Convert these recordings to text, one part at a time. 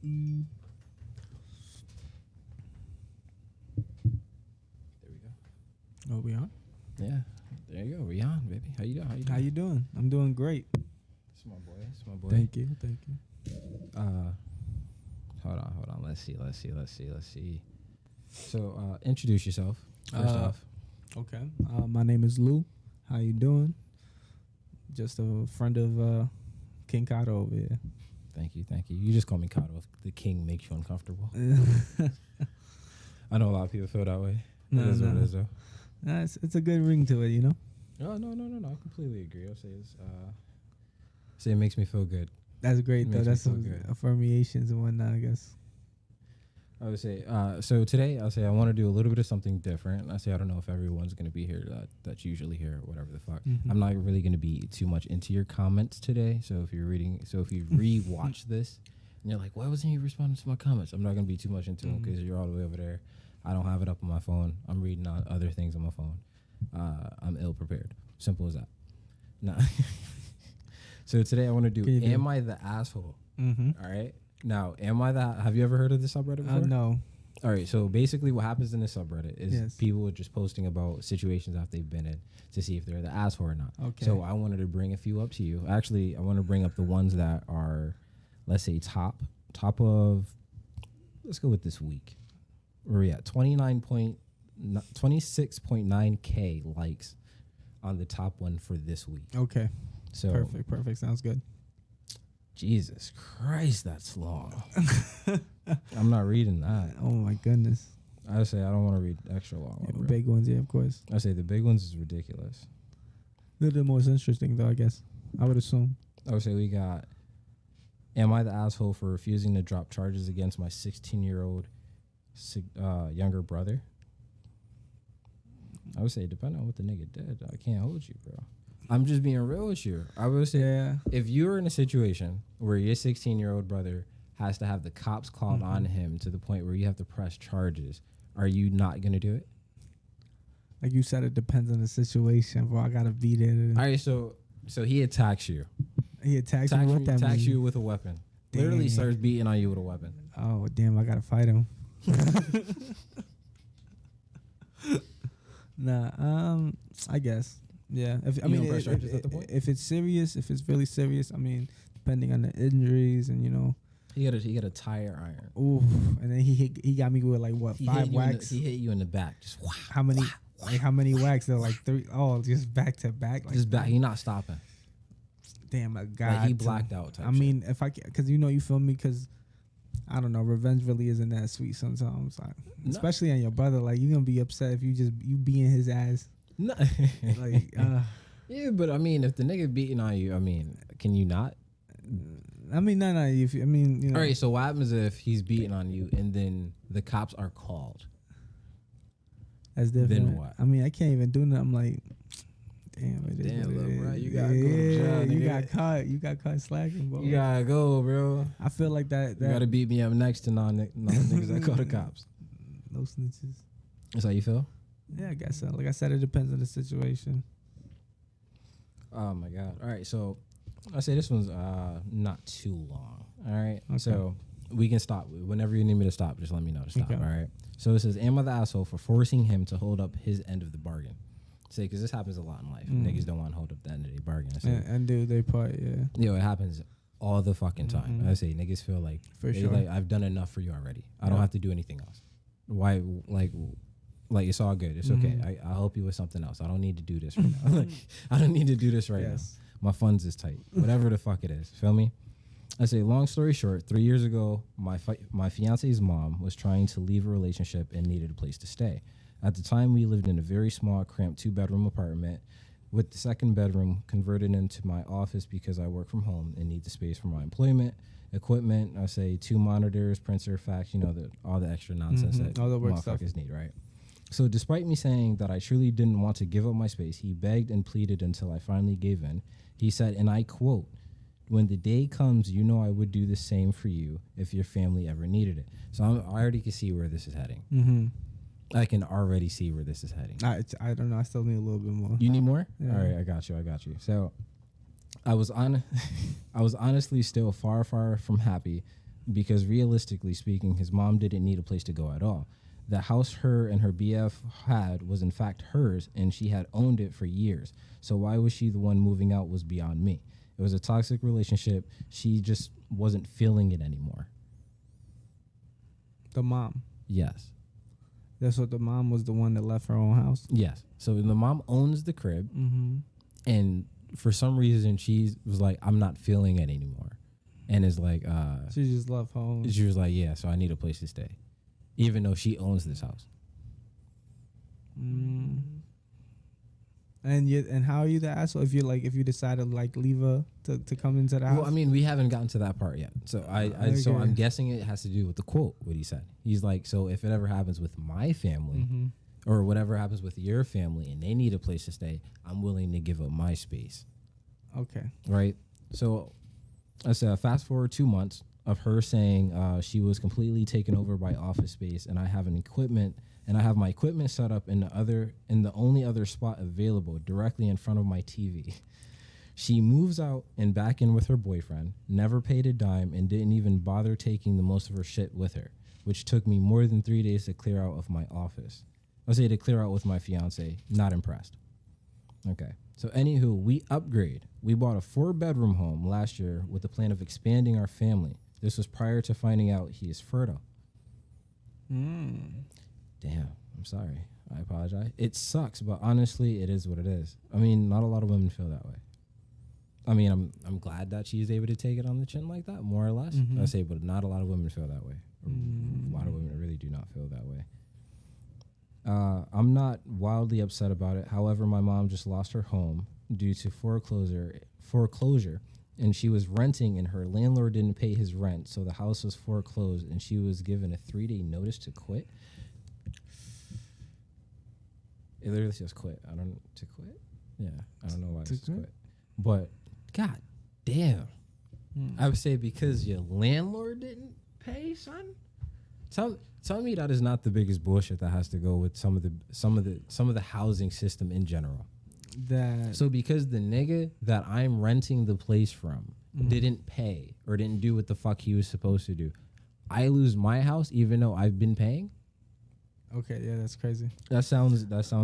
There we go. Oh, we on? Yeah, there you go. We on, baby. How you doing? How you doing? I'm doing great. It's my boy. It's my boy. Thank you. Hold on. Let's see. So, introduce yourself first off. Okay. My name is Lou. How you doing? Just a friend of King Kato over here. Thank you. You just call me Kato if the king makes you uncomfortable. I know a lot of people feel that way. It is what it is, though. It's a good ring to it, you know? Oh, no. I completely agree. I'll say it makes me feel good. That's great, though. That's some affirmations and whatnot, I guess. I would say, so today I'll say I want to do a little bit of something different. I say I don't know if everyone's going to be here that's usually here or whatever the fuck. Mm-hmm. I'm not really going to be too much into your comments today. So if you re-watch this and you're like, why wasn't you responding to my comments? I'm not going to be too much into them because you're all the way over there. I don't have it up on my phone. I'm reading other things on my phone. I'm ill prepared. Simple as that. Nah. So today I want to do, am I the asshole? Mm-hmm. All right. Now, have you ever heard of this subreddit before? No. All right. So basically what happens in this subreddit is people are just posting about situations that they've been in to see if they're the asshole or not. Okay. So I wanted to bring a few up to you. Actually, I want to bring up the ones that are, let's say, top of, let's go with this week. Where we at? 26.9K likes on the top one for this week. Okay. So perfect. Sounds good. Jesus Christ, that's long. I'm not reading that. Oh my goodness. I say I don't want to read extra long. Yeah, big ones, yeah, of course. I say the big ones is ridiculous. They're the most interesting, though, I guess. I would assume. I would say we got, am I the asshole for refusing to drop charges against my 16-year-old younger brother? I would say, depending on what the nigga did, I can't hold you, bro. I'm just being real with you. I would say, if you're in a situation where your 16-year-old brother has to have the cops called on him to the point where you have to press charges, are you not going to do it? Like you said, it depends on the situation, bro. I got to beat it. All right, so he attacks you. He attacks you with that. Attacks you with a weapon. Damn. Literally starts beating on you with a weapon. Oh, damn, I got to fight him. Nah, I guess. Yeah. If it's serious, if it's really serious, I mean, depending on the injuries and, you know. He got a tire iron. Ooh, and then he got me with like what, 5 whacks? He hit you in the back. Just wow. How many? Like how many whacks? They're like 3. Oh, just back to back. Like, just back. He not stopping. Damn, my God. Like he blacked out. I mean, if I can, because you feel me, because I don't know, revenge really isn't that sweet sometimes. Like, especially on your brother. Like you're gonna be upset if you being his ass. No. Like, yeah, but I mean, if the nigga beating on you, I mean, can you not? I mean, no. If I mean, you know. All right. So what happens if he's beating on you and then the cops are called? That's different. Then what? I mean, I can't even do nothing. I'm like, damn, little bro, you gotta go to jail. You got caught slacking, bro. You gotta go, bro. I feel like that you gotta beat me up next to non niggas that call the cops. No snitches. That's how you feel? Yeah, I guess so. Like I said, it depends on the situation. Oh my God. All right, so I say this one's not too long. All right. Okay. So we can stop. Whenever you need me to stop, just let me know to stop. Okay. All right. So it says, am I the asshole for forcing him to hold up his end of the bargain? Say, because this happens a lot in life. Niggas don't want to hold up the end of their bargain. And do their part, yeah. Yo, it happens all the fucking time. I say, niggas feel like, like, I've done enough for you already. I don't have to do anything else. Why, like it's all good. It's okay. I'll help you with something else. I don't need to do this right now. Like, I don't need to do this right now. My funds is tight. Whatever the fuck it is. Feel me? I say, long story short, 3 years ago, my fiance's mom was trying to leave a relationship and needed a place to stay. At the time, we lived in a very small, cramped 2-bedroom apartment with the second bedroom converted into my office because I work from home and need the space for my employment, equipment. I say 2 monitors, printer, fax, all the extra nonsense that all the work motherfuckers stuff. Need, right? So despite me saying that I truly didn't want to give up my space, he begged and pleaded until I finally gave in. He said, and I quote, "When the day comes, I would do the same for you if your family ever needed it." So I already can see where this is heading. Mm-hmm. I can already see where this is heading. I don't know. I still need a little bit more. You need more? Yeah. All right, I got you. So I was honestly still far from happy because realistically speaking, his mom didn't need a place to go at all. The house her and her BF had was in fact hers, and she had owned it for years. So why was she the one moving out was beyond me. It was a toxic relationship. She just wasn't feeling it anymore. The mom? Yes. That's what the mom was the one that left her own house? Yes. So the mom owns the crib, and for some reason she was like, I'm not feeling it anymore. And is like, she just left home. She was like, yeah, so I need a place to stay, even though she owns this house. And how are you the asshole if you decide to like leave her to come into the house? Well, I mean, we haven't gotten to that part yet. So so I'm guessing it has to do with the quote, what he said. He's like, so if it ever happens with my family or whatever happens with your family and they need a place to stay, I'm willing to give up my space. Okay. Right? So I said, fast forward 2 months of her saying she was completely taken over by office space, and I have my equipment set up in the only other spot available directly in front of my TV. She moves out and back in with her boyfriend, never paid a dime, and didn't even bother taking the most of her shit with her, which took me more than 3 days to clear out of my office. To clear out with my fiance. Not impressed. Okay. So anywho, we upgrade. We bought a 4-bedroom home last year with the plan of expanding our family. This was prior to finding out he is fertile. Damn, I'm sorry. I apologize. It sucks, but honestly, it is what it is. I mean, not a lot of women feel that way. I mean, I'm glad that she's able to take it on the chin like that, more or less. But not a lot of women feel that way. A lot of women really do not feel that way. I'm not wildly upset about it. However, my mom just lost her home due to foreclosure, and she was renting, and her landlord didn't pay his rent, so the house was foreclosed, and she was given a 3-day notice to quit. It literally says quit. To quit? Yeah, I don't know why it says quit. But, god damn. I would say because your landlord didn't pay, son? Tell me that is not the biggest bullshit that has to go with some of the housing system in general. So because the nigga that I'm renting the place from didn't pay or didn't do what the fuck he was supposed to do, I lose my house even though I've been paying? Okay, yeah, that's crazy. That sounds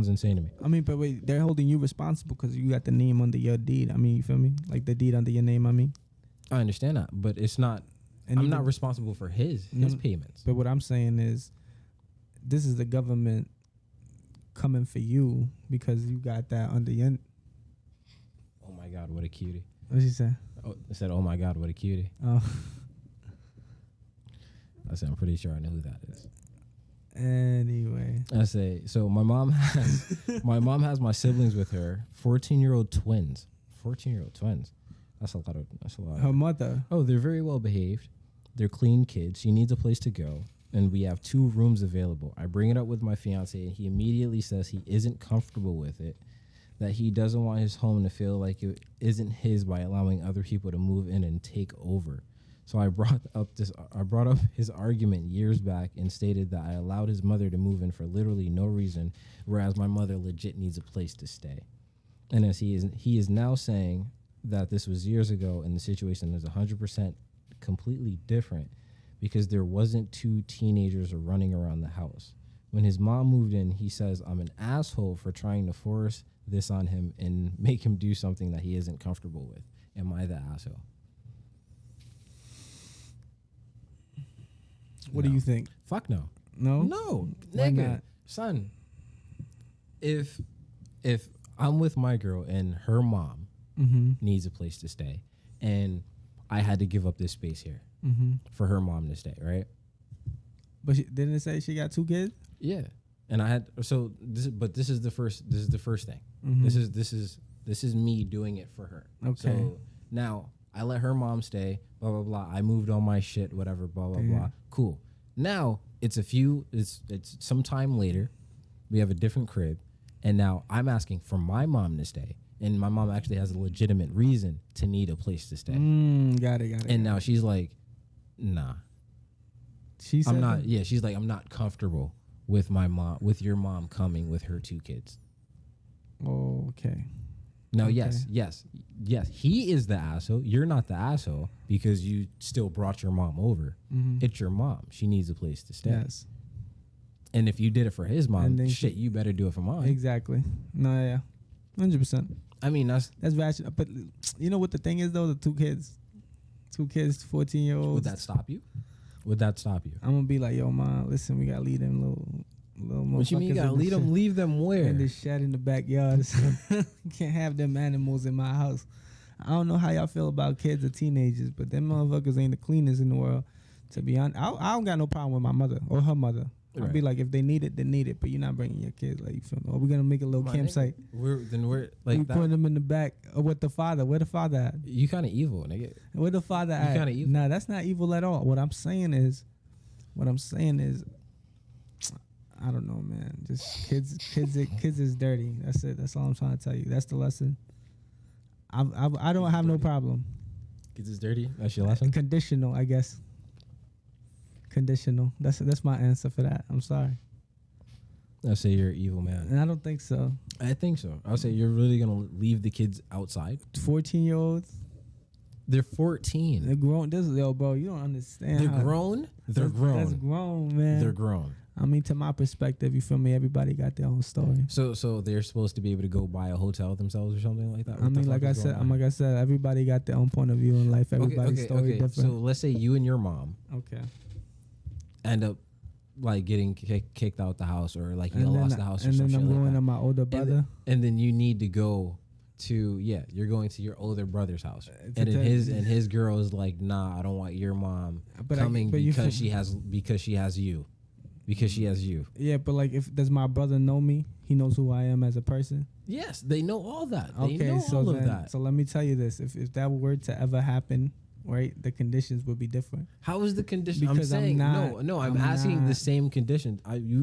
insane to me. I mean, but wait, they're holding you responsible because you got the name under your deed. I mean, you feel me? Like the deed under your name, I mean. I understand that, but it's not... I'm not responsible for his payments. But what I'm saying is, this is the government coming for you because you got that under your... Oh my God, what a cutie. What she say? Oh, I said, oh my God, what a cutie. Oh. I said, I'm pretty sure I know who that is. Anyway. I say, so my mom has my siblings with her, 14-year-old twins. 14-year-old twins. That's a lot. Her mother. Oh, they're very well behaved. They're clean kids. She needs a place to go, and we have 2 rooms available. I bring it up with my fiance, and he immediately says he isn't comfortable with it, that he doesn't want his home to feel like it isn't his by allowing other people to move in and take over. So I brought up his argument years back and stated that I allowed his mother to move in for literally no reason, whereas my mother legit needs a place to stay. And as he is now saying that this was years ago and the situation is 100% completely different because there wasn't 2 teenagers running around the house. When his mom moved in, he says, I'm an asshole for trying to force this on him and make him do something that he isn't comfortable with. Am I the asshole? What do you think? Fuck no. No? No. Why Nigga. not? Son, if I'm with my girl and her mom needs a place to stay, and I had to give up this space here for her mom to stay, right? But didn't it say she got 2 kids? Yeah, and I had this is the first thing. This is me doing it for her. Okay. So now I let her mom stay. Blah blah blah. I moved all my shit. Whatever. Blah blah blah. Cool. Now it's some time later. We have a different crib, and now I'm asking for my mom to stay. And my mom actually has a legitimate reason to need a place to stay. Got it. And now she's like, nah. She said I'm not. Yeah, she's like, I'm not comfortable with your mom coming with her 2 kids. Okay. No, okay. yes. He is the asshole. You're not the asshole because you still brought your mom over. Mm-hmm. It's your mom. She needs a place to stay. Yes. And if you did it for his mom, you better do it for mine. Exactly. No, yeah, 100%. I mean, that's rational. But you know what the thing is though? The two kids, 14-year-olds. Would that stop you? I'm gonna be like, yo, mom, listen, we gotta leave them little what you mean you gotta leave them where? In the shed in the backyard. Can't have them animals in my house. I don't know how y'all feel about kids or teenagers, but them motherfuckers ain't the cleanest in the world. To be honest, I don't got no problem with my mother or her mother. Right. I'll be like, if they need it, they need it. But you're not bringing your kids. Like, you feel me? Or we're gonna make a little campsite. We're like we put them in the back. Or with the father. Where the father at? You kind of evil, nigga. Where the father at? You kind of evil. Nah, that's not evil at all. What I'm saying is, I don't know, man. Just kids is dirty. That's it. That's all I'm trying to tell you. That's the lesson. I don't have no problem. Kids is dirty. That's your lesson. Conditional, I guess. Conditional. That's my answer for that. I'm sorry. I'll say you're an evil man. And I don't think so. I think so. I'll say you're really gonna leave the kids outside. 14-year-olds. They're 14. They're grown. Bro, you don't understand. They're grown. They're grown. That's grown, man. They're grown. I mean, to my perspective, you feel me? Everybody got their own story. So they're supposed to be able to go buy a hotel themselves or something like that? I mean, like I said, everybody got their own point of view in life. Everybody's story different. So let's say you and your mom end up like getting kicked out the house, or like you lost the house or something. And then I'm going to my older brother. And then you need to go to you're going to your older brother's house, and his girl is like, nah, I don't want your mom coming because she has you. Because she has you. Yeah, but like, does my brother know me? He knows who I am as a person? Yes, they know all that. They know all of that. So let me tell you this. If that were to ever happen, right, the conditions would be different. How is the condition? Because I'm saying, I'm asking the same conditions.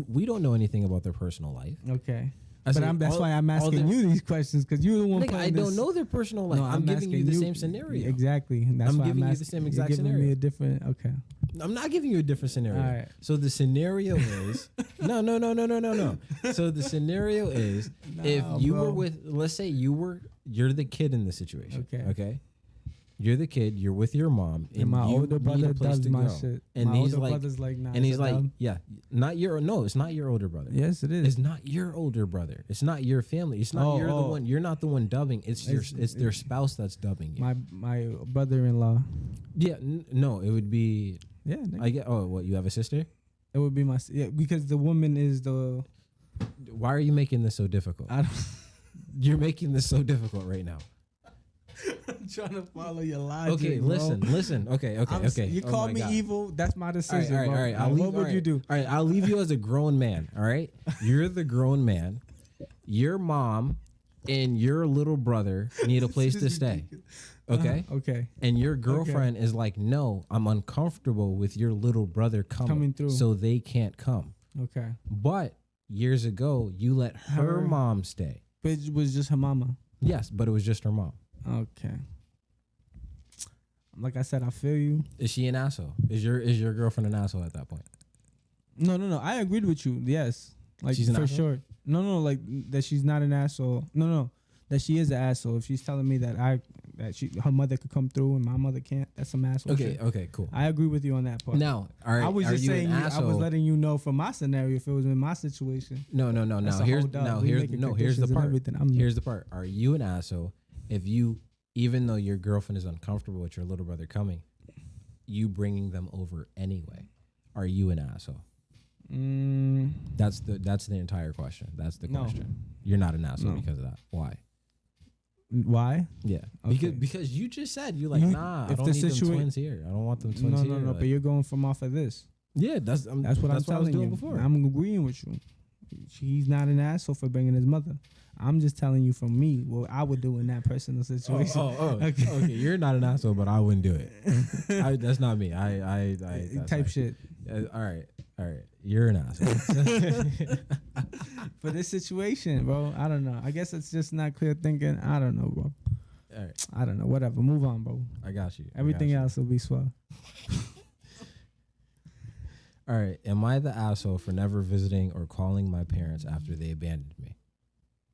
We don't know anything about their personal life. Okay. That's why I'm asking you these questions, because you're the one. I don't know their personal life. I'm giving you the same scenario. Exactly. That's why I'm giving you the same exact scenario. Me a different. Okay. I'm not giving you a different scenario. All right. So the scenario is no. So the scenario is if you were with, let's say you're the kid in the situation. Okay. You're the kid. You're with your mom, and my older brother does my shit. And my older brother's like, nah. And he's like, not your. No, it's not your older brother. Yes, it is. It's not your older brother. It's not your family. It's not the one. You're not the one dubbing. It's their spouse that's dubbing you. My brother-in-law. Yeah. No, it would be. Yeah. I get. Oh, what? You have a sister? It would be because the woman is the. Why are you making this so difficult? You're making this so difficult right now. I'm trying to follow your logic. Okay, listen. Okay. You call me evil. That's my decision. All right. What would you do? All right, I'll leave you as a grown man. All right, you're the grown man. Your mom and your little brother need a place to stay. Okay. Okay. And your girlfriend is like, no, I'm uncomfortable with your little brother coming through, so they can't come. Okay. But years ago, you let her mom stay. But it was just her mama. Yes, but it was just her mom. Okay. Like I said, I feel you. Is she an asshole? Is your girlfriend an asshole at that point? No. I agreed with you. Yes. Like, she's for sure. No, like that she's not an asshole. No. That she is an asshole. If she's telling me that her mother could come through and my mother can't, that's some asshole shit. Okay, cool. I agree with you on that part. Now, all right, I was just saying, I was letting you know from my scenario if it was in my situation. No. Here's the part. Here's the part. Are you an asshole if you, even though your girlfriend is uncomfortable with your little brother coming, you bringing them over anyway? Are you an asshole? That's the entire question. That's the question. You're not an asshole because of that. Why? Yeah. Okay. Because you just said you're like, nah, I don't need them twins here. I don't want them twins here. No. But you're going from off of this. Yeah, that's what I was doing before. I'm agreeing with you. He's not an asshole for bringing his mother. I'm just telling you from me what I would do in that personal situation. Okay. You're not an asshole, but I wouldn't do it. That's not me. I type shit. All right. You're an asshole. For this situation, bro, I don't know. I guess it's just not clear thinking. I don't know, bro. All right. I don't know. Whatever. Move on, bro. I got you. Everything else will be swell. All right. Am I the asshole for never visiting or calling my parents after they abandoned me?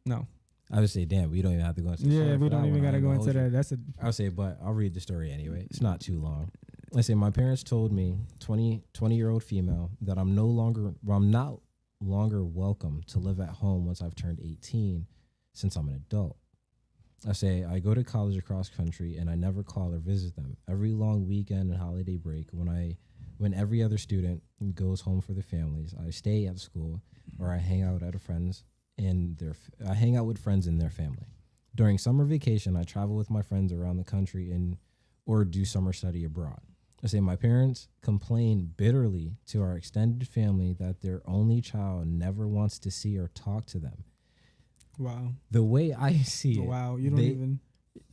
No. I would say, damn, we don't even have to go into. Yeah, we don't even gotta go into that. That's a. I would say, but I'll read the story anyway. It's not too long. I say, my parents told me, 20-year-old female, that I'm not longer welcome to live at home once I've turned 18, since I'm an adult. I say, I go to college across country and I never call or visit them. Every long weekend and holiday break, when every other student goes home for their families, I stay at school or I hang out with friends in their family. During summer vacation, I travel with my friends around the country or do summer study abroad. I say, my parents complain bitterly to our extended family that their only child never wants to see or talk to them. Wow. The way I see it. Wow, you don't even.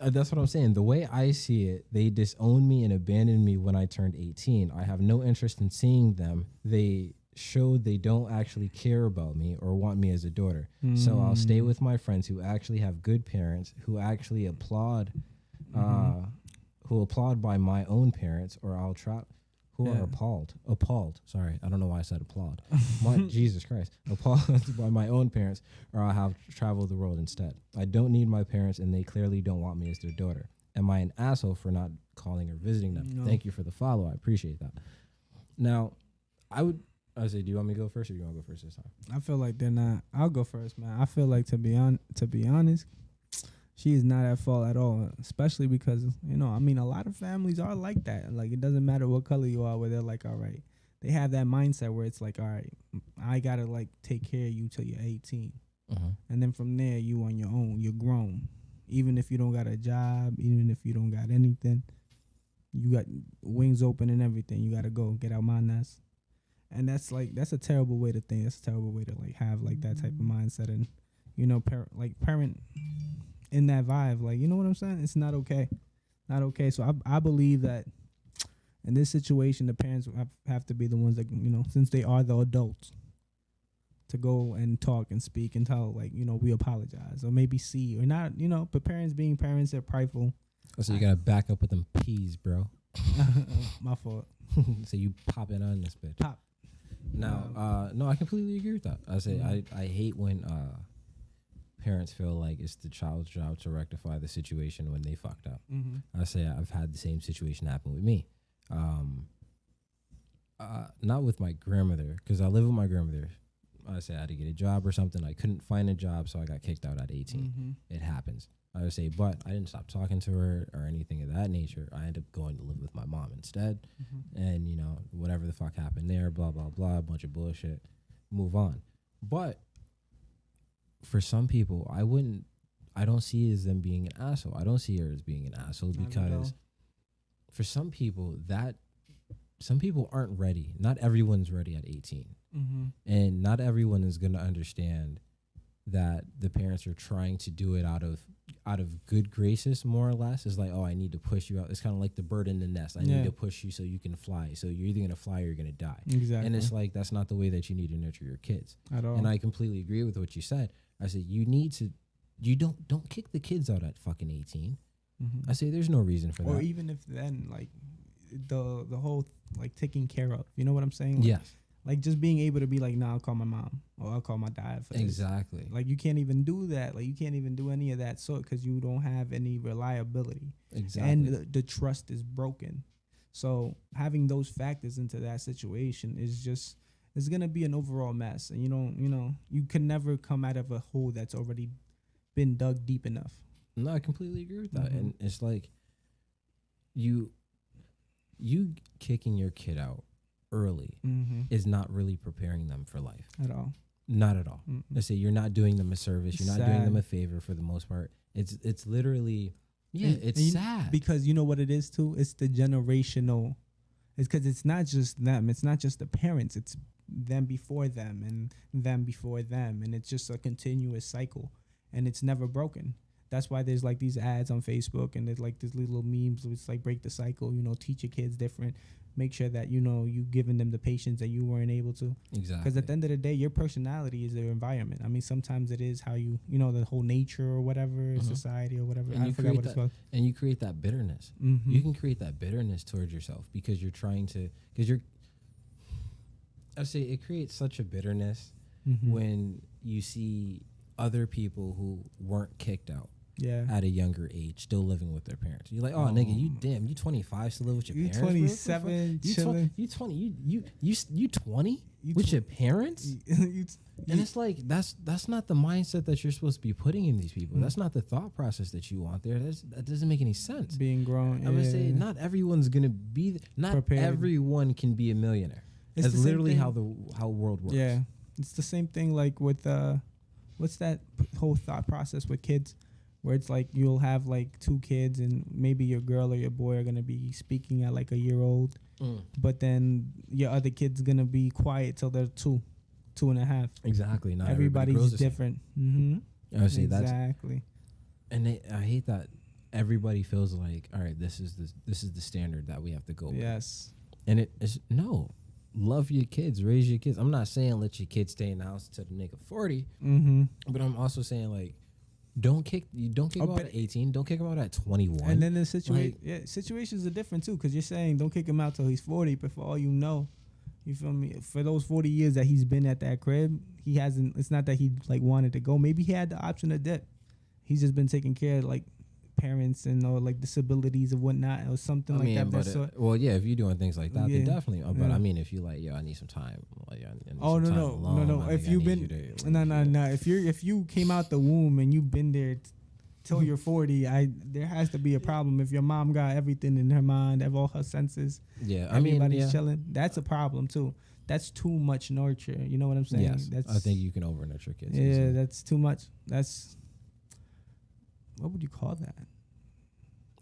That's what I'm saying. The way I see it, they disowned me and abandoned me when I turned 18. I have no interest in seeing them. They showed they don't actually care about me or want me as a daughter. So I'll stay with my friends who actually have good parents, who actually applaud, who applaud by my own parents, or I'll try. Who are appalled. Sorry, I don't know why I said applaud. Jesus Christ. Appalled by my own parents, or I'll have traveled the world instead. I don't need my parents, and they clearly don't want me as their daughter. Am I an asshole for not calling or visiting them? No. Thank you for the follow. I appreciate that. Now, I say, do you want me to go first, or do you want to go first this time? I feel like they're not. I'll go first, man. I feel like to be honest, she is not at fault at all, especially because, a lot of families are like that. Like, it doesn't matter what color you are, where they're like, all right, they have that mindset where it's like, all right, I got to, like, take care of you till you're 18. And then from there, you on your own. You're grown. Even if you don't got a job, even if you don't got anything, you got wings open and everything. You got to go get out my nest. And that's a terrible way to think. That's a terrible way to, like, have, like, that type of mindset. And, parent in that vibe, like, you know what I'm saying? It's not okay. Not okay. So I believe that in this situation, the parents have to be the ones that, since they are the adults, to go and talk and speak and tell, like, we apologize, or maybe see, or not, but parents being parents, they're prideful. So you got to back up with them peas, bro. My fault. So you pop it on this bitch. Pop. Now, no, I completely agree with that. I say, I hate when, parents feel like it's the child's job to rectify the situation when they fucked up. I say I've had the same situation happen with me. Not with my grandmother, because I live with my grandmother. I say I had to get a job or something. I couldn't find a job, so I got kicked out at 18. It happens. I would say, but I didn't stop talking to her or anything of that nature. I ended up going to live with my mom instead. And, whatever the fuck happened there, blah, blah, blah, a bunch of bullshit. Move on. But for some people, I don't see it as them being an asshole. I don't see her as being an asshole because for some people aren't ready. Not everyone's ready at 18. And not everyone is going to understand that the parents are trying to do it out of good graces, more or less. It's like, oh, I need to push you out. It's kind of like the bird in the nest. I need to push you so you can fly. So you're either going to fly or you're going to die. Exactly. And it's like, that's not the way that you need to nurture your kids. At all. And I completely agree with what you said. I said, you don't kick the kids out at fucking 18. I say there's no reason for that. Or even if then, like, the whole, like, taking care of, you know what I'm saying? Like, yes. Like, just being able to be like, nah, I'll call my mom or I'll call my dad for this. Exactly. Like, you can't even do that. Like, you can't even do any of that sort because you don't have any reliability. Exactly. And the trust is broken. So having those factors into that situation is just, it's going to be an overall mess. And you can never come out of a hole that's already been dug deep enough. No, I completely agree with that. And it's like you kicking your kid out early is not really preparing them for life at all. Not at all. Let's say you're not doing them a service. You're not doing them a favor for the most part. It's literally, it's sad. Because you know what it is too? It's the generational. It's because it's not just them. It's not just the parents. It's them before them and them before them. And it's just a continuous cycle. And it's never broken. That's why there's like these ads on Facebook and there's like these little memes. It's like break the cycle, teach your kids different. Make sure that, you giving them the patience that you weren't able to. Exactly. Because at the end of the day, your personality is their environment. I mean, sometimes it is how you, the whole nature or whatever, society or whatever. And I forgot what it's called. And you create that bitterness. You can create that bitterness towards yourself because you're trying to, I say it creates such a bitterness when you see other people who weren't kicked out. Yeah. At a younger age, still living with their parents. You're like, oh, nigga, you 25 still live with your parents. You 27, chilling. You 20, you 20 with your parents. And it's like that's not the mindset that you're supposed to be putting in these people. That's not the thought process that you want there. That doesn't make any sense. Being grown. I would say not everyone's gonna be. Not prepared. Everyone can be a millionaire. That's literally how the world works. Yeah, it's the same thing. Like with what's that whole thought process with kids? Where it's like you'll have like 2 kids and maybe your girl or your boy are gonna be speaking at like a year old, but then your other kid's gonna be quiet till they're 2.5. Exactly. Not everybody's different. I would say exactly. And I hate that everybody feels like, all right, this is the standard that we have to go with. Yes. And it's no. Love your kids, raise your kids. I'm not saying let your kids stay in the house until the nigga 40, but I'm also saying like. Don't kick them out at 18. Don't kick them out at 21. And then the situations are different too, because you're saying don't kick him out till he's 40, but for all you know, you feel me? For those 40 years that he's been at that crib, he hasn't. It's not that he like wanted to go. Maybe he had the option to dip. He's just been taking care of like parents and or like disabilities and whatnot or something that. But well, yeah, if you're doing things like that, then definitely. But I mean, if you like, yo, I need some time. Like, no. If you've been no. If you came out the womb and you've been there till you're 40, there has to be a problem. If your mom got everything in her mind, have all her senses. Yeah, everybody's chilling. That's a problem too. That's too much nurture. You know what I'm saying? Yes, I think you can over nurture kids. Yeah, easily. That's too much. That's what would you call that?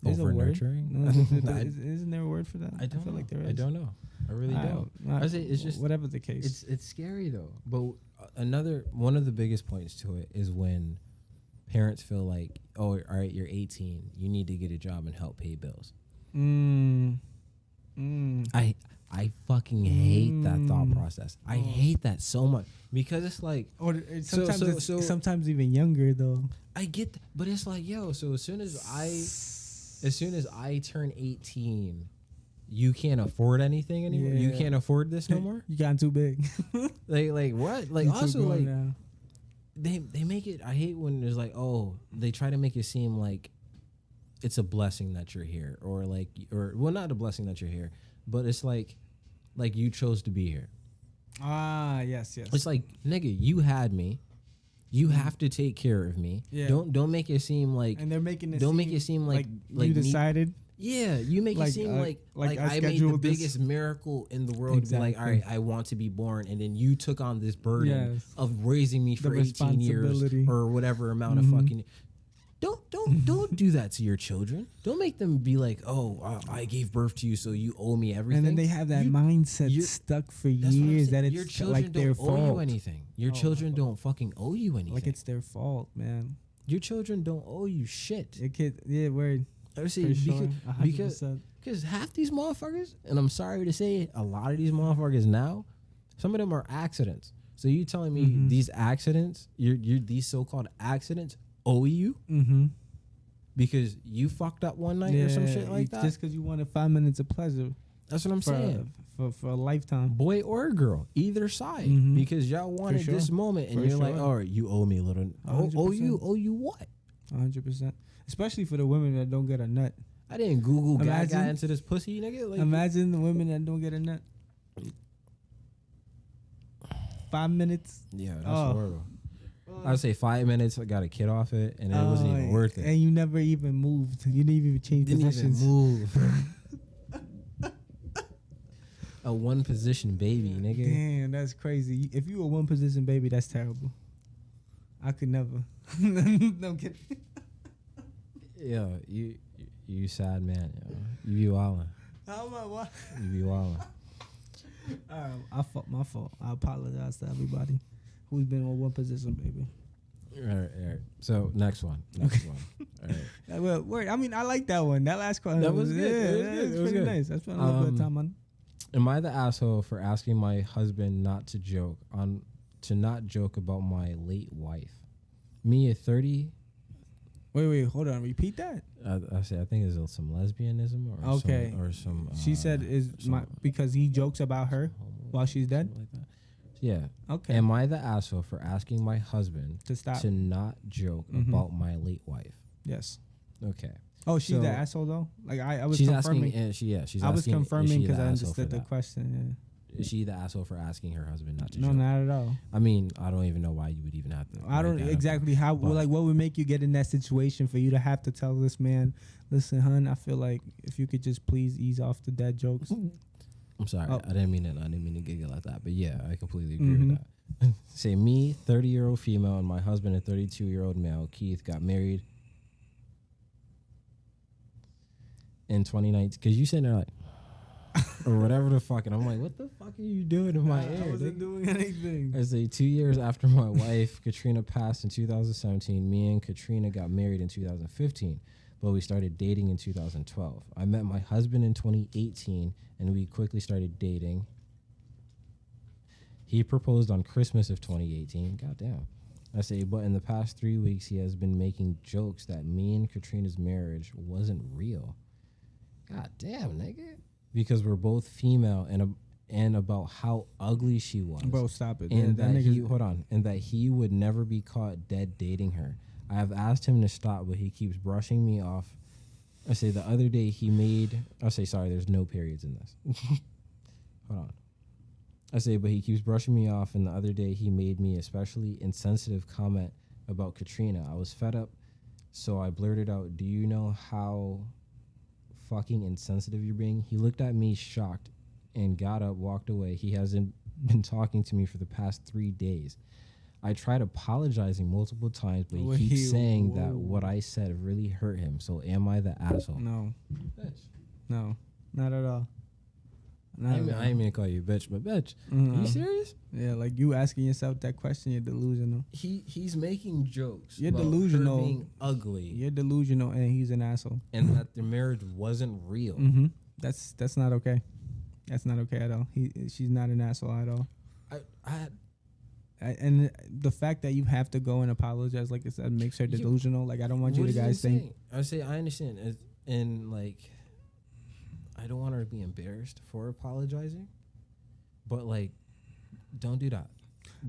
Over nurturing? Isn't there a word for that? I feel like there is. I don't know. I really don't. I say it's just whatever the case. It's scary though. But one of the biggest points to it is when parents feel like, oh, all right, you're 18, you need to get a job and help pay bills. I fucking hate that thought process. I hate that so much because it's like, sometimes even younger though. I get, but it's like, yo. So as soon as I turn 18, you can't afford anything anymore. Yeah. You can't afford this no more. You gotten too big. like what? Like also like now. They make it. I hate when there's like, oh, they try to make it seem like it's a blessing that you're here, or not a blessing that you're here, but it's like you chose to be here. Yes. It's like, nigga, you had me. You have to take care of me. Yeah. Don't make it seem like. And they're making it. Make it seem like you decided. Yeah, you make it seem like I made the biggest miracle in the world. Exactly. Like, all right, I want to be born, and then you took on this burden of raising me for 18 years or whatever amount of fucking. Don't do that to your children. Don't make them be like, oh, I gave birth to you, so you owe me everything. And then they have that mindset stuck for years that it's your children like their fault. Don't owe you anything. Your children don't fucking owe you anything. Like it's their fault, man. Your children don't owe you shit. Your kid, word. I would say because half these motherfuckers, and I'm sorry to say it, a lot of these motherfuckers now, some of them are accidents. So you telling me these accidents, these so-called accidents owe you because you fucked up one night or some shit like that? Just because you wanted 5 minutes of pleasure. That's what I'm saying. For a lifetime. Boy or girl, either side. Because y'all wanted this moment and you're like, all right, you owe me a little. Owe you what? 100%. Especially for the women that don't get a nut. I didn't Google got into this pussy, nigga. Like, imagine the women that don't get a nut. 5 minutes. Yeah, that's horrible. I would say 5 minutes. I got a kid off it, and it wasn't even worth it. And you never even moved. You didn't even change positions. Even move. A one position baby, nigga. Damn, that's crazy. If you a one position baby, that's terrible. I could never. No, I'm kidding. Yo, you sad man. Yo. You be wildin'. Oh my what? You be wildin'. My fault. I apologize to everybody who's been on one position, baby. All right. So next one. All right. Well, word. I mean, I like that one. That last question. That was good. Yeah, it was pretty nice. That's spent a little bit of time on. Am I the asshole for asking my husband not to joke about my late wife? Me at 30. Wait, hold on. Repeat that. I think it's some lesbianism or some. She said because he jokes about her while she's dead. Like that. Yeah. Okay. Am I the asshole for asking my husband To stop. to not joke about my late wife? Yes. Okay. Oh, she's the asshole though. Like I was she's confirming. asking. She's I was asking, confirming because I understood the question. Is she the asshole for asking her husband not to? No, joke? not at all. I mean, I don't even know why you would even have to. I don't exactly how. Like, what would make you get in that situation for you to have to tell this man, "Listen, hun, I feel like if you could just please ease off the dad jokes." I'm sorry, I didn't mean to giggle at that, but yeah, I completely agree with that. Say me, 30-year-old female, and my husband, a 32-year-old male, Keith, got married in 2019. Because you sitting there like, or whatever the fuck, and I'm like, what the fuck are you doing in my ear? I wasn't doing anything. I say 2 years after my wife Katrina passed in 2017, me and Katrina got married in 2015, but we started dating in 2012. I met my husband in 2018, and we quickly started dating. He proposed on Christmas of 2018. Goddamn. I say, but in the past 3 weeks, he has been making jokes that me and Katrina's marriage wasn't real. God damn, nigga. Because we're both female and about how ugly she was. Bro, stop it. And that he would never be caught dead dating her. I have asked him to stop, but he keeps brushing me off. I say the other day there's no periods in this. Hold on. I say, but he keeps brushing me off, and the other day he made me especially insensitive comment about Katrina. I was fed up, so I blurted out, "Do you know how fucking insensitive you're being?" He looked at me shocked and got up, walked away. He hasn't been talking to me for the past 3 days. I tried apologizing multiple times, but he keeps saying that what I said really hurt him. So am I the asshole? No. Bitch. No, not at all. I ain't mean to call you bitch, but bitch. Are you serious? Yeah, like you asking yourself that question, you're delusional. He's making jokes. You're delusional. Her being ugly. You're delusional, and he's an asshole. And that their marriage wasn't real. That's not okay. That's not okay at all. She's not an asshole at all. And the fact that you have to go and apologize, like I said, makes her delusional. Like I don't want you to guys think. I understand, and like. I don't want her to be embarrassed for apologizing, but like, don't do that.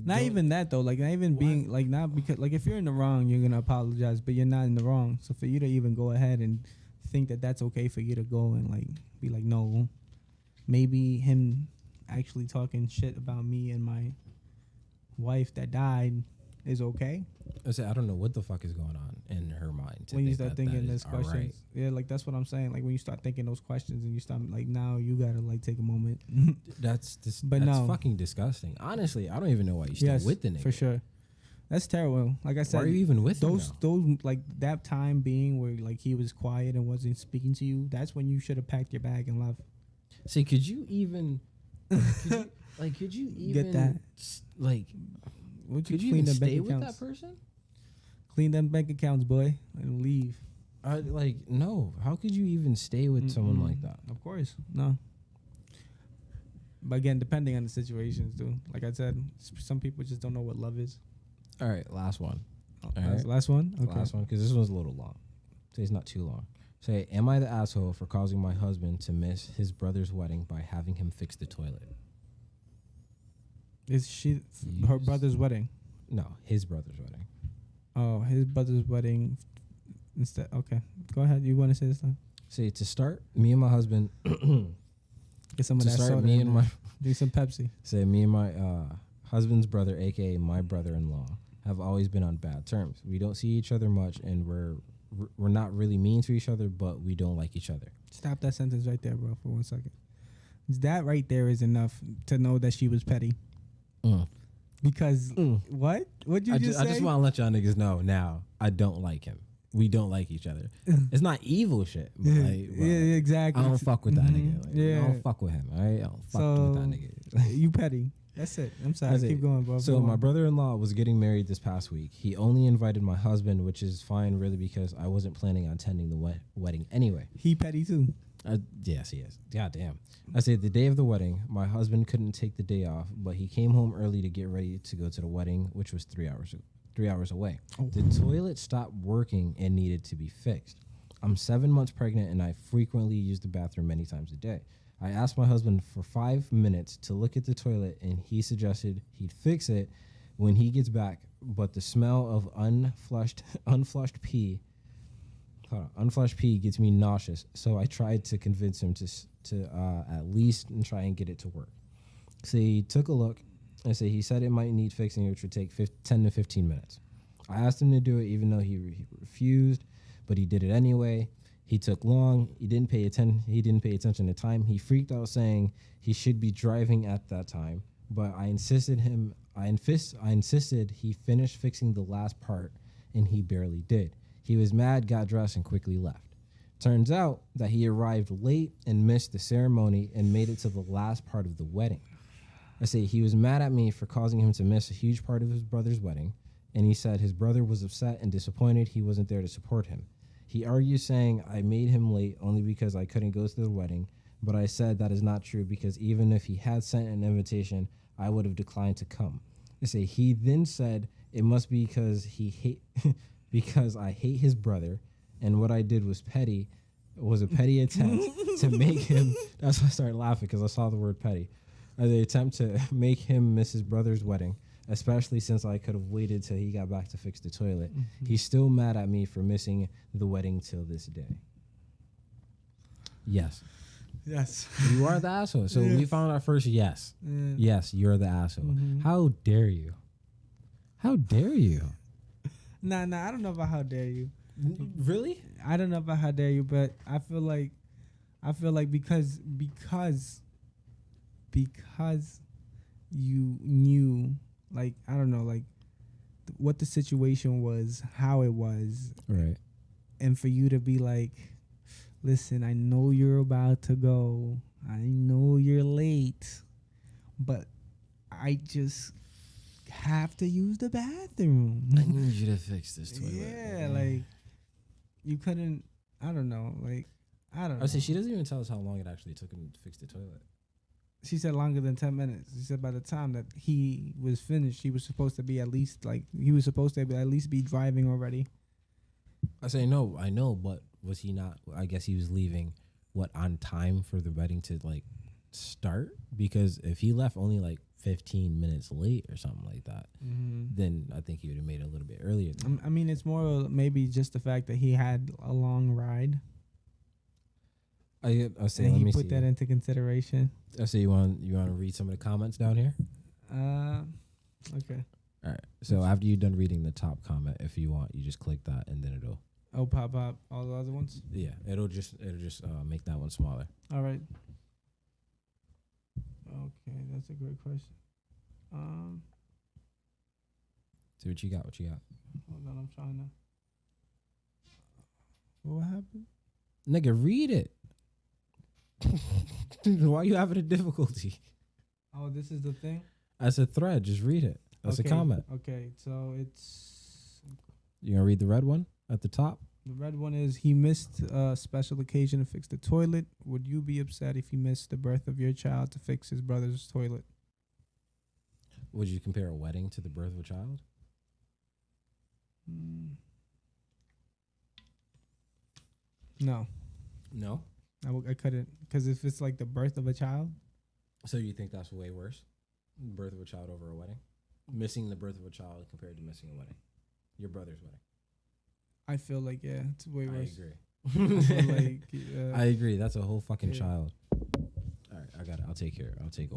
Not even that though. Like not even being like not because like if you're in the wrong, you're gonna apologize, but you're not in the wrong. So for you to even go ahead and think that that's okay for you to go and like be like, no, maybe him actually talking shit about me and my wife that died is okay. I don't know what the fuck is going on in her mind when you start thinking those questions. Right. Yeah, like that's what I'm saying. Like when you start thinking those questions and you start like now you gotta like take a moment. That's fucking disgusting. Honestly, I don't even know why you still with the nigga. For sure. That's terrible. Like I said, why are you even with those like that time being where like he was quiet and wasn't speaking to you? That's when you should have packed your bag and left. See, could you even get that? Like, could you even stay with that person? Clean them bank accounts, boy, and leave. No. How could you even stay with someone like that? Of course, no. But again, depending on the situations, too. Like I said, some people just don't know what love is. All right, last one. Last one? Okay. Last one, because this one's a little long. Say it's not too long. Say, am I the asshole for causing my husband to miss his brother's wedding by having him fix the toilet? Is she her brother's wedding? No, his brother's wedding. Oh, his brother's wedding instead. Okay, go ahead. You want to say this time? Say to start, me and my husband. Get some of that soda. Me and my do some Pepsi. Say me and my husband's brother, aka my brother-in-law, have always been on bad terms. We don't see each other much, and we're not really mean to each other, but we don't like each other. Stop that sentence right there, bro, for 1 second. That right there is enough to know that she was petty. Because what? What'd you just say? I just want to let y'all niggas know now. I don't like him. We don't like each other. It's not evil shit. But yeah, exactly. I don't fuck with that nigga. Like, I don't fuck with him. All right, I don't fuck with that nigga. You petty. That's it. I'm sorry. Keep going, bro. So my brother-in-law was getting married this past week. He only invited my husband, which is fine, really, because I wasn't planning on attending the wedding anyway. He petty too. Yes, he is. God damn. I say the day of the wedding, my husband couldn't take the day off, but he came home early to get ready to go to the wedding, which was 3 hours away. Oh. The toilet stopped working and needed to be fixed. I'm 7 months pregnant, and I frequently use the bathroom many times a day. I asked my husband for 5 minutes to look at the toilet, and he suggested he'd fix it when he gets back. But the smell of unflushed pee gets me nauseous. So I tried to convince him to at least try and get it to work. So he took a look and he said it might need fixing, which would take 10 to 15 minutes. I asked him to do it, even though he refused, but he did it anyway. He took long. He didn't pay attention to time. He freaked out, saying he should be driving at that time. But I insisted he finish fixing the last part, and he barely did. He was mad, got dressed, and quickly left. Turns out that he arrived late and missed the ceremony and made it to the last part of the wedding. He was mad at me for causing him to miss a huge part of his brother's wedding, and he said his brother was upset and disappointed he wasn't there to support him. He argued, saying I made him late only because I couldn't go to the wedding, but I said that is not true because even if he had sent an invitation, I would have declined to come. He then said it must be because because I hate his brother, and what I did was a petty attempt to make him. That's why I started laughing, because I saw the word petty. The attempt to make him miss his brother's wedding, especially since I could have waited till he got back to fix the toilet. Mm-hmm. He's still mad at me for missing the wedding till this day. Yes. You are the asshole. So we found our first yes. Yeah. Yes, you're the asshole. Mm-hmm. How dare you? Nah, I don't know about how dare you. Really? I don't know about how dare you, but I feel like because you knew, like, I don't know, like what the situation was, how it was, right? And for you to be like, listen, I know you're about to go, I know you're late, but I just have to use the bathroom. I need you to fix this toilet. Yeah, like you couldn't. I don't know. Like I don't know. She doesn't even tell us how long it actually took him to fix the toilet. She said longer than 10 minutes. She said by the time that he was finished, he was supposed to be at least be driving already. I say no, I know, but was he not? I guess he was leaving on time for the wedding to like start, because if he left only like 15 minutes late or something like that, then I think he would have made it a little bit earlier. I mean, it's more maybe just the fact that he had a long ride. I say, let me put that into consideration. I say, you want to read some of the comments down here? Okay. All right. So after you're done reading the top comment, if you want, you just click that and then it'll pop up all the other ones. Yeah, it'll just make that one smaller. All right. Okay, that's a great question. See what you got. Hold on, I'm trying to. What happened? Nigga, read it. Why are you having a difficulty? Oh, this is the thing? That's a thread. Just read it. That's a comment. Okay, so it's... You gonna read the red one at the top? The red one is, he missed a special occasion to fix the toilet. Would you be upset if he missed the birth of your child to fix his brother's toilet? Would you compare a wedding to the birth of a child? No. No? I couldn't, because if it's like the birth of a child. So you think that's way worse? Birth of a child over a wedding? Missing the birth of a child compared to missing a wedding. Your brother's wedding. I feel like, yeah, it's way worse. I agree. I agree. That's a whole fucking child. All right, I got it. I'll take over.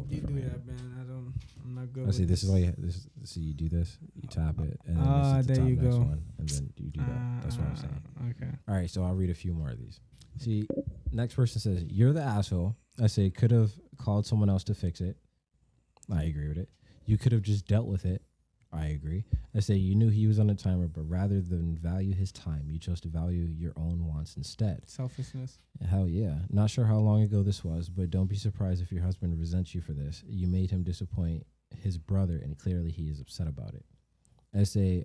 You do that, man. I'm not good. I see. This is why you do this. You tap it, and then there you go. One, and then you do that. That's what I'm saying. Okay. All right. So I'll read a few more of these. See, next person says, "You're the asshole." I say, could have called someone else to fix it. I agree with it. You could have just dealt with it. I agree. I say, you knew he was on a timer, but rather than value his time, you chose to value your own wants instead. Selfishness. Hell yeah. Not sure how long ago this was, but don't be surprised if your husband resents you for this. You made him disappoint his brother, and clearly he is upset about it. I say,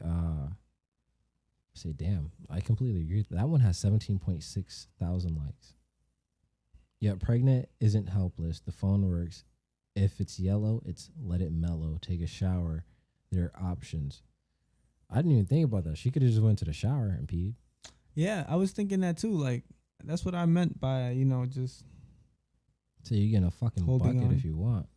damn, I completely agree. That one has 17.6 thousand likes. Yeah, pregnant isn't helpless. The phone works. If it's yellow, it's let it mellow. Take a shower. There are options. I didn't even think about that. She could have just went to the shower and peed. Yeah, I was thinking that too. Like, that's what I meant by, just... So you get a fucking bucket if you want.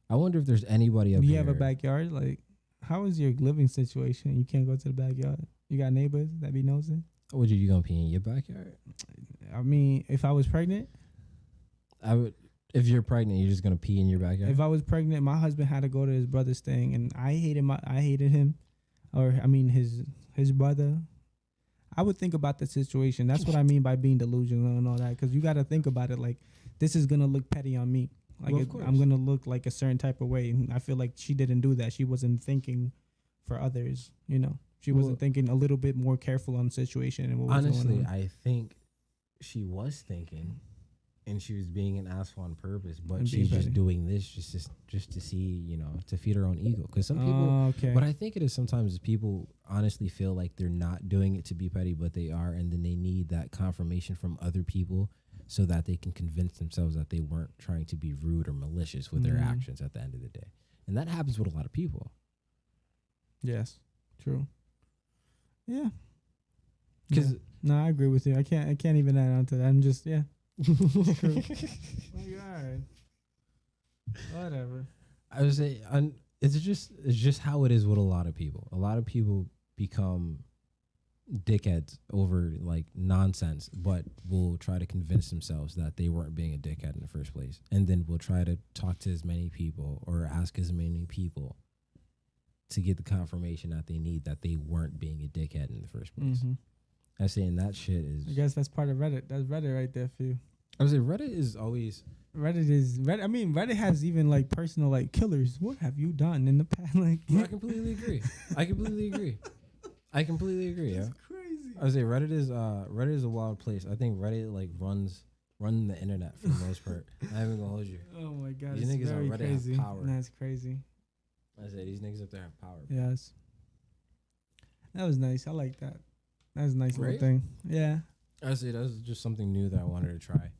I wonder if there's anybody up here. Do you have a backyard? Like, how is your living situation? You can't go to the backyard. You got neighbors that be nosing? Would you gonna pee in your backyard? I mean, if I was pregnant, I would. If you're pregnant, you're just gonna pee in your backyard. If I was pregnant, my husband had to go to his brother's thing, and I hated him, or I mean his brother. I would think about the situation. That's what I mean by being delusional and all that, because you got to think about it. Like, this is gonna look petty on me. Like, I'm gonna look like a certain type of way. And I feel like she didn't do that. She wasn't thinking for others. You know, she wasn't thinking a little bit more careful on the situation and what was honestly, going on. I think she was thinking, and she was being an asshole on purpose. But she's just doing this just to see, you know, to feed her own ego. Because some people, what I think it is sometimes is people honestly feel like they're not doing it to be petty, but they are, and then they need that confirmation from other people, so that they can convince themselves that they weren't trying to be rude or malicious with their actions at the end of the day. And that happens with a lot of people. Yes, true. Yeah. Because no, I agree with you. I can't even add on to that. I'm just true. Like, all right. Whatever. I would say it's just how it is with a lot of people. A lot of people become dickheads over like nonsense, but will try to convince themselves that they weren't being a dickhead in the first place, and then will try to talk to as many people or ask as many people to get the confirmation that they need that they weren't being a dickhead in the first place. I say, and that shit is. I guess that's part of Reddit. That's Reddit right there for you. I would say Reddit is always. Reddit. I mean, Reddit has even like personal like killers. What have you done in the past? Like, I completely agree. I completely agree. That's crazy. I would say Reddit is a wild place. I think Reddit like run the internet for the most part. I ain't gonna hold you. Oh my god, these niggas on Reddit crazy. have power. That's crazy. I say these niggas up there have power. Yes. That was nice. I like that. That's a nice little thing. Yeah. I say that's just something new that I wanted to try.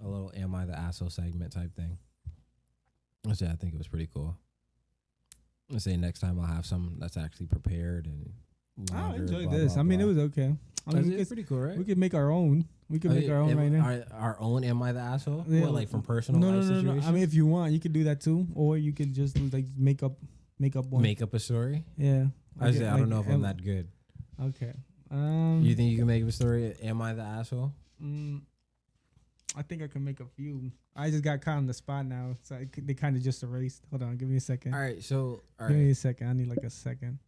A little "Am I the Asshole" segment type thing. I say I think it was pretty cool. I say next time I'll have some that's actually prepared and. I enjoyed this. I mean, it was okay. I mean, it's pretty cool, right? We could make our own. We could make our own right now. Our own "Am I the Asshole"? Yeah. What, like from personal life situations? No. I mean, if you want, you could do that too, or you could just like make up one. Make up a story. Yeah. I don't know if I'm that good. Okay. You think you can make up a story? Am I the asshole? I think I can make a few. I just got caught on the spot now, so they kind of just erased. Hold on, give me a second. All right, give me a second. I need like a second.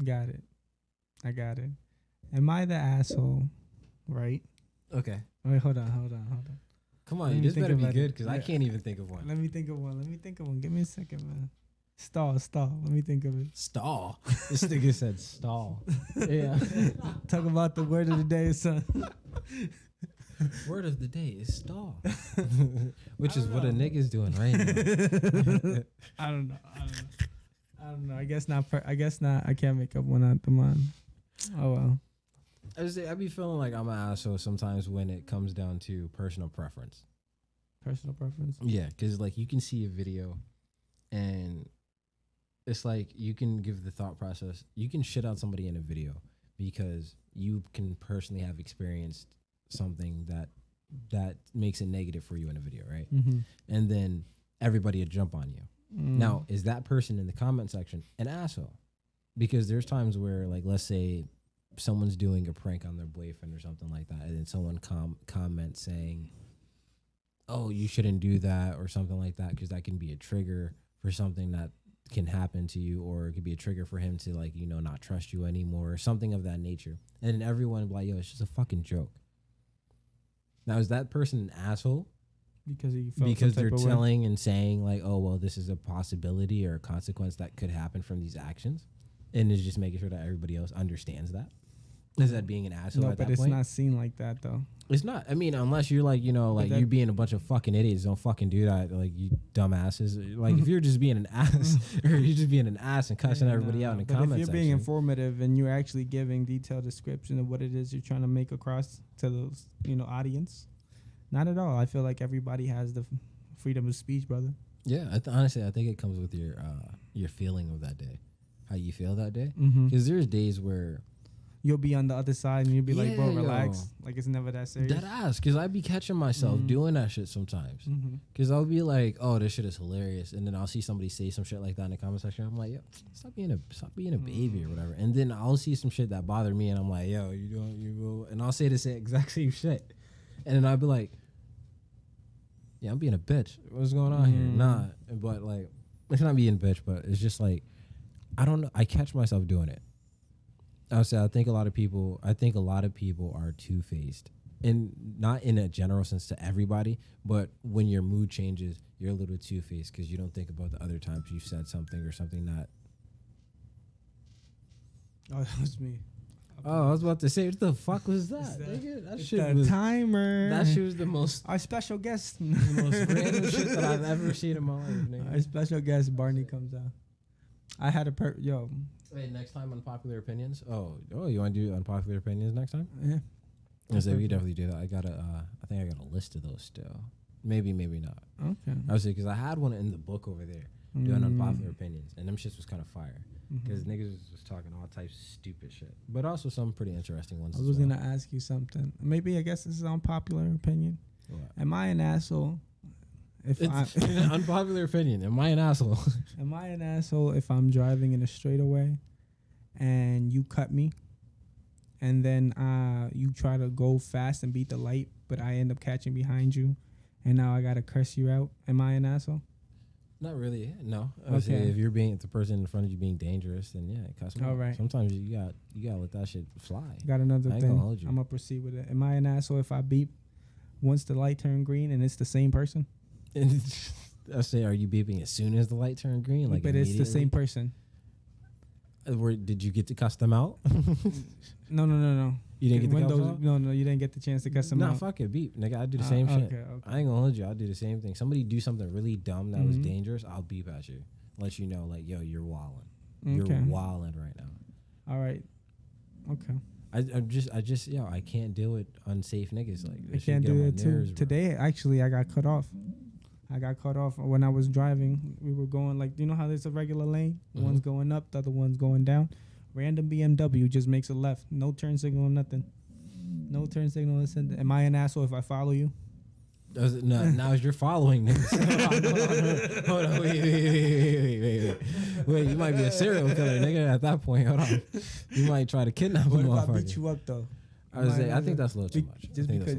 Got it. I got it. Am I the asshole? Right. Okay. Wait, hold on. Come on, this better be good because I can't even think of one. Let me think of one. Give me a second, man. Stall. Let me think of it. Stall. This nigga said stall. Yeah. Talk about the word of the day, son. Word of the day is stall, which is what a nigga's doing right now. I don't know. I guess not. I can't make up one out the mind. Oh well. I be feeling like I'm an asshole sometimes when it comes down to personal preference. Personal preference? Yeah, because like you can see a video and it's like you can give the thought process. You can shit on somebody in a video because you can personally have experienced something that makes it negative for you in a video, right? Mm-hmm. And then everybody would jump on you. Now, is that person in the comment section an asshole? Because there's times where, like, let's say someone's doing a prank on their boyfriend or something like that, and then someone comments saying, oh, you shouldn't do that or something like that, because that can be a trigger for something that can happen to you, or it could be a trigger for him to, like, you know, not trust you anymore or something of that nature. And then everyone will be like, yo, it's just a fucking joke. Now, is that person an asshole? Because they're telling and saying, like, oh, well, this is a possibility or a consequence that could happen from these actions, and is just making sure that everybody else understands that? Is that being an asshole at that point? No, but it's not seen like that, though. It's not. I mean, unless you're like, you know, like you being a bunch of fucking idiots, don't fucking do that. Like, you dumbasses. Like, if you're just being an ass, or you're just being an ass and cussing everybody out in the comments section. If you're being informative and you're actually giving detailed description of what it is you're trying to make across to those, you know, audience, not at all. I feel like everybody has the freedom of speech, brother. Yeah, honestly, I think it comes with your feeling of that day, how you feel that day. Mm-hmm. Because there's days where you'll be on the other side and you'll be like, bro, yo. relax. Like, it's never that serious. Dead ass, because I be catching myself doing that shit sometimes. Because I'll be like, oh, this shit is hilarious. And then I'll see somebody say some shit like that in the comment section. I'm like, yo, stop being a baby or whatever. And then I'll see some shit that bother me and I'm like, yo, and I'll say the exact same shit. And then I'll be like, yeah, I'm being a bitch. What's going on here? Nah. But like, it's not being a bitch, but it's just like, I don't know. I catch myself doing it. I would say I think a lot of people are two-faced, and not in a general sense to everybody, but when your mood changes, you're a little two-faced because you don't think about the other times you've said something or something that. Oh, that was me. Oh, I was about to say, what the fuck was that? That shit was timer. That shit was the most our special guest, the most random shit that I've ever seen in my life. Nigga. Our special guest Barney comes out. I had a yo. Wait, next time unpopular opinions. Oh, you want to do unpopular opinions next time? Yeah. I say we could definitely do that. I think I got a list of those still. Maybe not. Okay. I would say because I had one in the book over there doing unpopular opinions, and them shits was kind of fire because niggas was talking all types of stupid shit, but also some pretty interesting ones. I was gonna ask you something. Maybe I guess this is an unpopular opinion. What? Am I an asshole? It's an unpopular opinion. Am I an asshole? Am I an asshole if I'm driving in a straightaway and you cut me, and then you try to go fast and beat the light, but I end up catching behind you, and now I gotta curse you out? Am I an asshole? Not really. No. I would say if you're being the person in front of you being dangerous, then yeah, cuss them out. Right. Sometimes you gotta let that shit fly. Got another thing. Gonna hold you. I'm gonna proceed with it. Am I an asshole if I beep once the light turned green and it's the same person? And I say, are you beeping as soon as the light turned green? Like, but it's the same person. Did you get to cuss them out? No. You didn't get to cuss them out? No, you didn't get the chance to cuss them out. Nah, fuck it, beep. Nigga, I do the same shit. Okay. I ain't gonna hold you. I'll do the same thing. Somebody do something really dumb that was dangerous, I'll beep at you. Let you know, like, yo, you're wildin'. You're wildin' right now. All right. Okay. I can't deal with unsafe niggas. Like, I can't do it too. Nerves, today, actually, I got cut off. When I was driving. We were going, like, you know how there's a regular lane? One's going up, the other one's going down. Random BMW just makes a left. No turn signal, nothing. No turn signal. Listen, am I an asshole if I follow you? Now you're following niggas. Hold on, wait. You might be a serial killer, nigga. At that point, hold on. You might try to kidnap a motherfucker. What if I beat you up though? I think that's a little too much. Just because,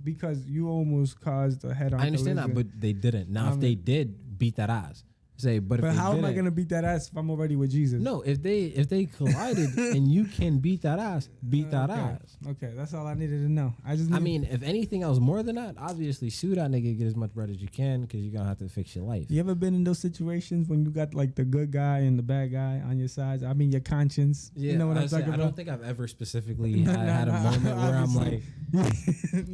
because you almost caused a head-on. I understand collision. that, but they didn't. Now, if they did, beat that ass. But how am I gonna beat that ass if I'm already with Jesus? No, if they collided and you can beat that ass, ass. Okay, that's all I needed to know. I mean, if anything else more than that, obviously sue that nigga, get as much bread as you can, because you're gonna have to fix your life. You ever been in those situations when you got like the good guy and the bad guy on your sides? I mean, your conscience. Yeah, you know what I'm talking about? I don't think I've ever specifically had a moment where I'm like,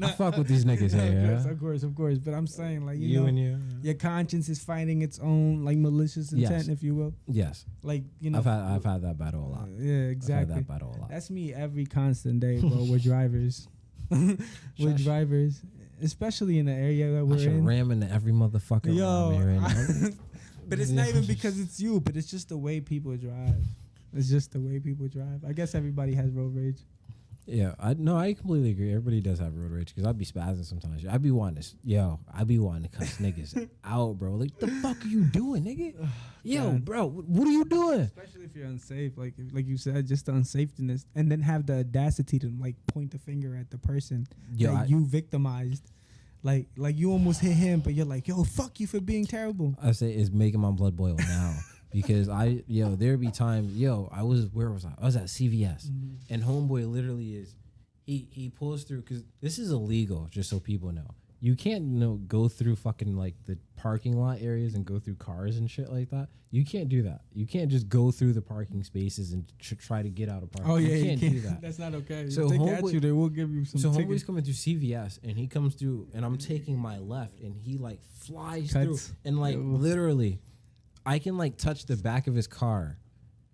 I fuck with these niggas here. Of course. But I'm saying, like, you know, your conscience is fighting its own, like, malicious intent, if you will. Yes. Like, you know, I've had that battle a lot. Yeah, exactly. I've had that battle a lot. That's me every constant day, bro. We're drivers. We're drivers, especially in the area that we're in. I should ram into every motherfucker around me right now. But it's not even because it's you, but it's just the way people drive. It's just the way people drive. I guess everybody has road rage. Yeah, I completely agree. Everybody does have road rage because I'd be spazzing sometimes. I'd be wanting to cuss niggas out, bro. Like, the fuck are you doing, nigga? Yo, bro, what are you doing? Especially if you're unsafe, like you said, just the unsafeness, and then have the audacity to like point the finger at the person that you victimized. Like you almost hit him, but you're like, yo, fuck you for being terrible. I say it's making my blood boil now. Because there'd be times, where was I? I was at CVS, and homeboy literally he pulls through, because this is illegal, just so people know. You can't go through fucking like the parking lot areas and go through cars and shit like that. You can't do that. You can't just go through the parking spaces and try to get out of parking. Oh yeah, you can't do that. That's not okay. So if they catch you, they will give you some. So homeboy's coming through CVS, and he comes through, and I'm taking my left, and he like flies through, and like literally, I can like touch the back of his car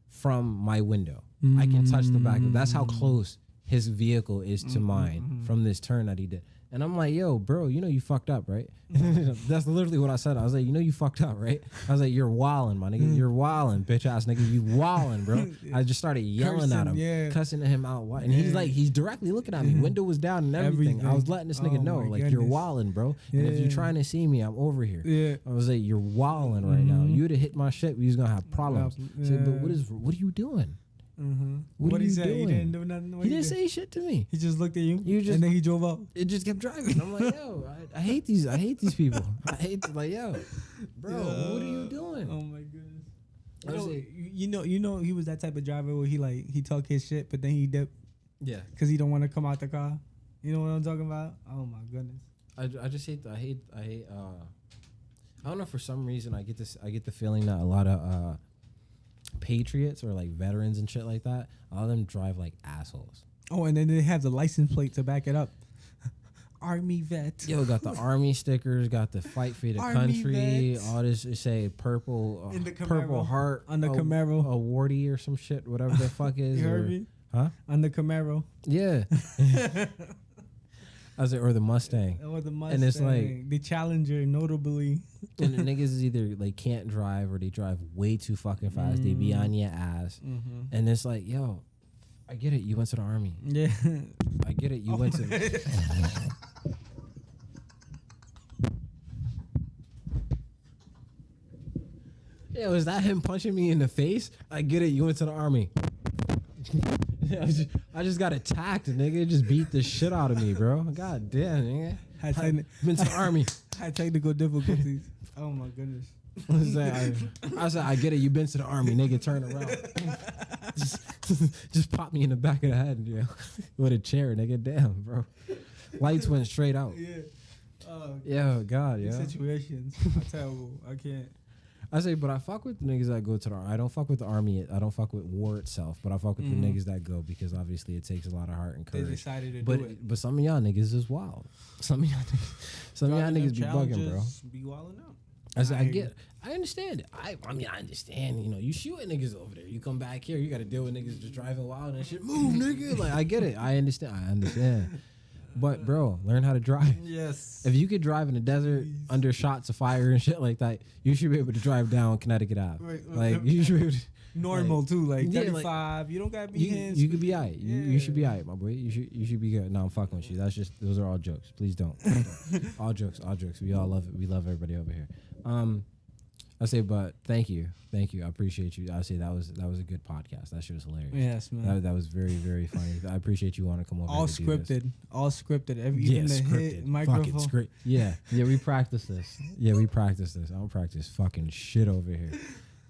from my window. I can touch the back. That's how close his vehicle is to mine from this turn that he did. And I'm like, yo, bro, you know you fucked up, right? That's literally what I said. I was like, you know you fucked up, right? I was like, you're wildin', my nigga. You're wildin', bitch ass nigga. You wildin', bro. I just started yelling at him, cussing him out. And he's directly looking at me. Window was down and everything. I was letting this nigga know, like, you're wildin', bro. And if you're trying to see me, I'm over here. Yeah. I was like, you're wildin' right now. You would have hit my shit, we was gonna have problems. I said, but what are you doing? What are you doing? He didn't do nothing. He didn't say shit to me. He just looked at you, and then he drove out. It just kept driving. I'm like, yo, I hate these people. I hate yo, bro. What are you doing? Oh my goodness. You know, he was that type of driver where he talk his shit, but then he dip. Yeah. Because he don't want to come out the car. You know what I'm talking about? Oh my goodness. I just hate. I don't know, for some reason I get the feeling that a lot of patriots or like veterans and shit like that, a lot of them drive like assholes. Oh, and then they have the license plate to back it up. Army vet. Yo, got the army stickers, got the fight for the country, all this. It say purple heart on the Camaro awardee or some shit, whatever the fuck is. You heard me? Huh? On the Camaro. Yeah. I was like, or the Mustang. Or the Mustang. And it's like the Challenger, notably. And the niggas is either like can't drive or they drive way too fucking fast. They be on your ass. And it's like, yo, I get it. You went to the army. Yeah. I get it. You went to. Yo, is that him punching me in the face? I get it. You went to the army. I just got attacked, nigga. It just beat the shit out of me, bro. God damn, nigga. Been to the army. Had technical difficulties. Oh my goodness. I said, I get it. You been to the army, nigga. Turn around. just pop me in the back of the head, you know, with a chair, nigga. Damn, bro. Lights went straight out. Yeah. God, yeah. Situations are terrible. I can't. I say, but I fuck with the niggas that go to the army. I don't fuck with the army. I don't fuck with war itself, but I fuck with the niggas that go because obviously it takes a lot of heart and courage. They decided to do it. But some of y'all niggas is wild. Some of y'all niggas be bugging, bro. Be wilding out. I understand it. I understand. You know, you shooting niggas over there. You come back here, you got to deal with niggas just driving wild and shit. Move, nigga. Like, I get it. I understand. But bro, learn how to drive. Yes. If you could drive in the desert under shots of fire and shit like that, you should be able to drive down Connecticut Ave. Right. Like you should be able to, normal like, too, like 35. Like, you don't gotta be hands. You could be alright. You should be alright, my boy. You should be good. No, I'm fucking with you. Those are all jokes. Please don't. All jokes. We all love it. We love everybody over here. I say, but thank you. I appreciate you. I say that was a good podcast. That shit was hilarious. Yes, man. That was very, very funny. I appreciate you want to come over. All scripted. Even the hit microphone. Script. Yeah. We practice this. I don't practice fucking shit over here.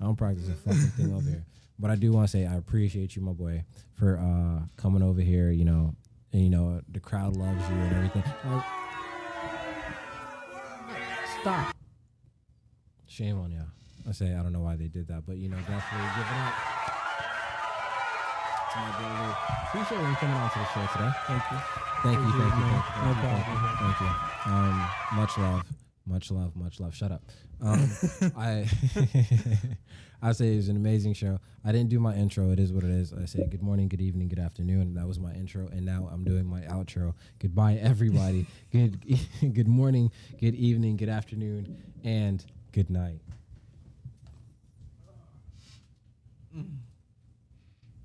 I don't practice a fucking thing over here. But I do want to say I appreciate you, my boy, for coming over here. You know, and the crowd loves you and everything. Stop. Shame on y'all. I say I don't know why they did that, but definitely give it up to my boy. Appreciate you coming on to the show today. Thank you. No problem. Thank you. Much love. Shut up. I say it's an amazing show. I didn't do my intro. It is what it is. I say good morning, good evening, good afternoon. That was my intro, and now I'm doing my outro. Goodbye, everybody. Good morning, good evening, good afternoon, and good night.